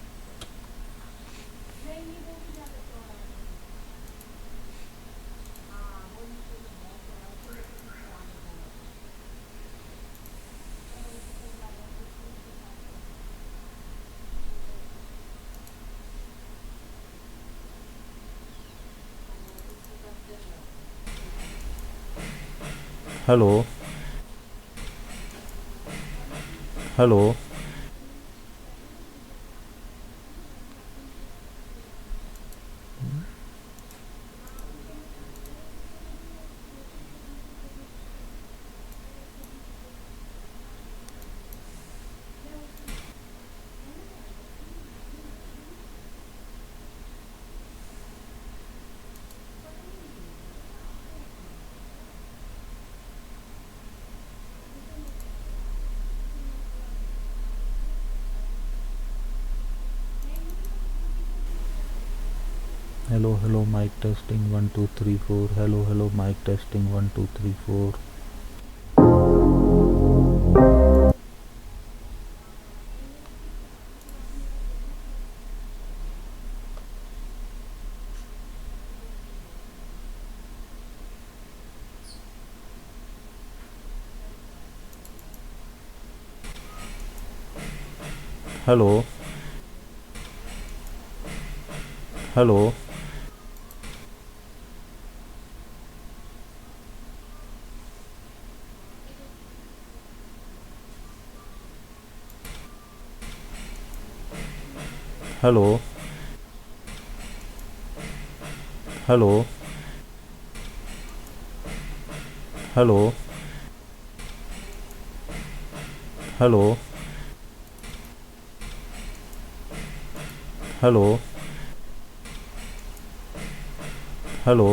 Hello hello hello mic testing 1 2 3 4। Hello mic testing 1 2 3 4। Hello hello hello hello hello hello hello hello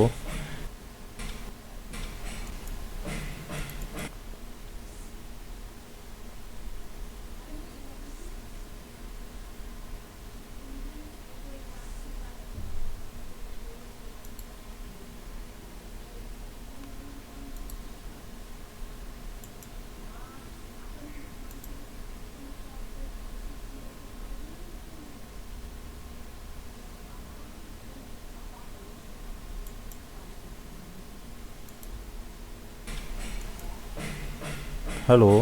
hello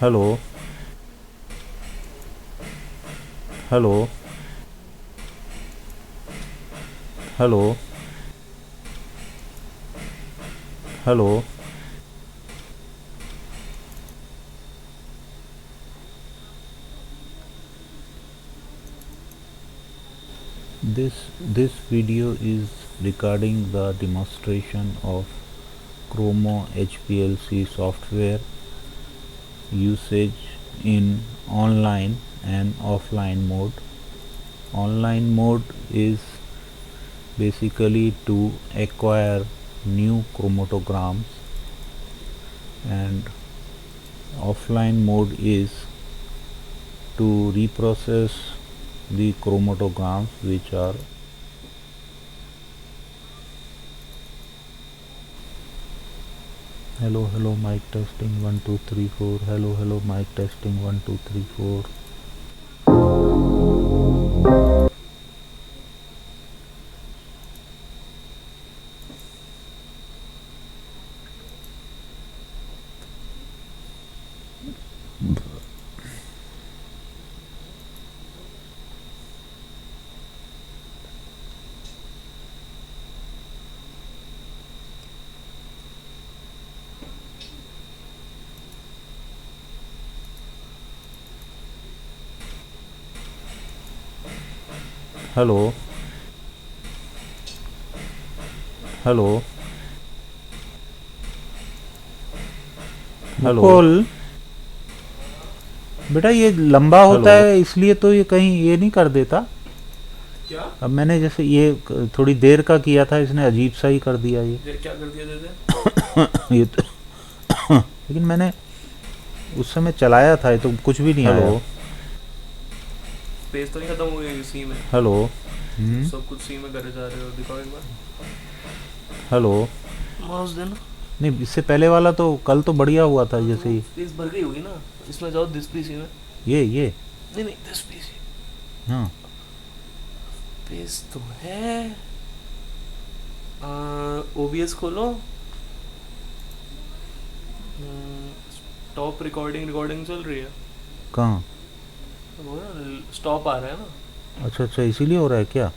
hello hello hello hello this video is regarding the demonstration of Chromo HPLC software usage in online and offline mode. Online mode is basically to acquire new chromatograms, and offline mode is to reprocess the chromatograms which are hello mic testing 1 2 3 4 hello mic testing 1 2 3 4. Hello Mukul, बेटा ये लंबा होता हेलो। है इसलिए तो ये कहीं ये नहीं कर देता। क्या अब मैंने जैसे ये थोड़ी देर का किया था, इसने अजीब सा ही कर दिया ये। क्या कर दिया दे ये तो लेकिन मैंने उस समय चलाया था, ये तो कुछ भी नहीं आया। पेज तो नहीं खत्म हो गई सी में? हेलो सब कुछ सी में करे जा रहे हो, दिखाओ एक बार हेलो। माउस देना। नहीं, इससे पहले वाला तो कल तो बढ़िया हुआ था जैसे ही। पेज भर गई होगी ना, इसमें जाओ दिस पीसी में। ये नहीं दिस पीसी हाँ पेज तो है। ओबीएस खोलो, स्टॉप रिकॉर्डिंग चल रही है। कहाँ? वो ना स्टॉप आ रहा है ना। अच्छा इसीलिए हो रहा है क्या?